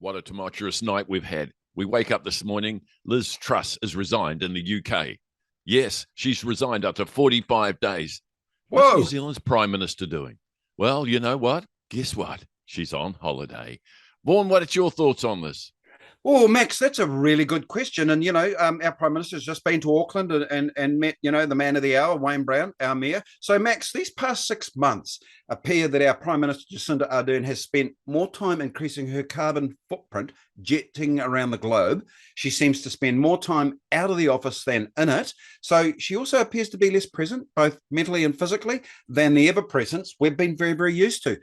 What a tumultuous night we've had. We wake up this morning, Liz Truss is resigned in the UK. Yes, she's resigned after 45 days. What's New Whoa. Zealand's Prime Minister doing? Well, you know what? Guess what? She's on holiday. Vaughan, what are your thoughts on this? Oh, Max, that's a really good question. And, our Prime Minister's just been to Auckland and met, the man of the hour, Wayne Brown, our mayor. So, Max, these past 6 months appear that our Prime Minister, Jacinda Ardern, has spent more time increasing her carbon footprint jetting around the globe. She seems to spend more time out of the office than in it. So she also appears to be less present, both mentally and physically, than the ever presence we've been very, very used to.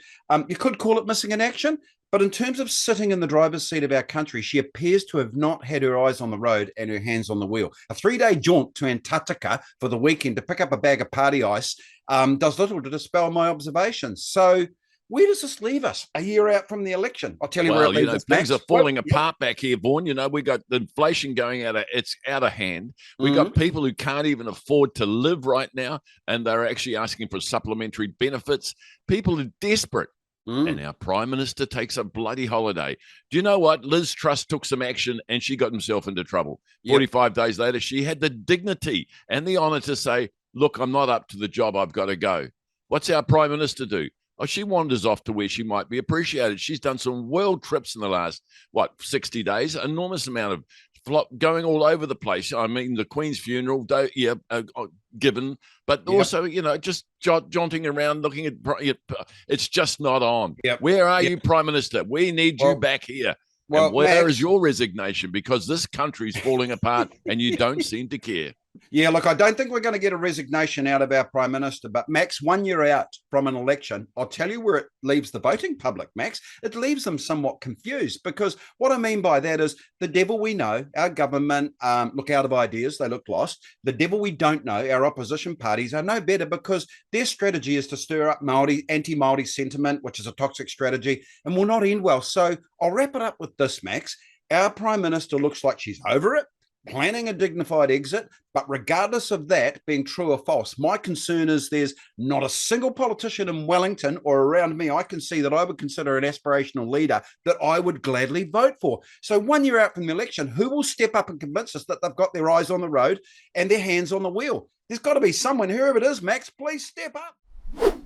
You could call it missing in action. But in terms of sitting in the driver's seat of our country, she appears to have not had her eyes on the road and her hands on the wheel. A 3-day jaunt to Antarctica for the weekend to pick up a bag of party ice does little to dispel my observations. So where does this leave us a year out from the election? I'll tell you where it leaves us, things Max. are falling apart back here, Vaughan. We got the inflation going it's out of hand. We got people who can't even afford to live right now, and they're actually asking for supplementary benefits. People are desperate. And our Prime Minister takes a bloody holiday. Do you know what? Liz Truss took some action and she got herself into trouble. 45 days later, she had the dignity and the honor to say, look, I'm not up to the job. I've got to go. What's our Prime Minister do? Oh, she wanders off to where she might be appreciated. She's done some world trips in the last, 60 days, enormous amount of going all over the place. I mean, the Queen's funeral, given, but also, just jaunting around, looking at, it's just not on. Where are you, Prime Minister? We need you back here. And where is your resignation? Because this country's falling apart and you don't seem to care. Yeah, look, I don't think we're going to get a resignation out of our Prime Minister, but Max, 1 year out from an election, I'll tell you where it leaves the voting public, Max. It leaves them somewhat confused, because what I mean by that is the devil we know, our government, look out of ideas, they look lost. The devil we don't know, our opposition parties, are no better, because their strategy is to stir up anti-Māori sentiment, which is a toxic strategy, and will not end well. So I'll wrap it up with this, Max. Our Prime Minister looks like she's over it, planning a dignified exit, but regardless of that being true or false, my concern is there's not a single politician in Wellington or around me I can see that I would consider an aspirational leader that I would gladly vote for. So 1 year out from the election, who will step up and convince us that they've got their eyes on the road and their hands on the wheel? There's got to be someone, whoever it is, Max, please step up.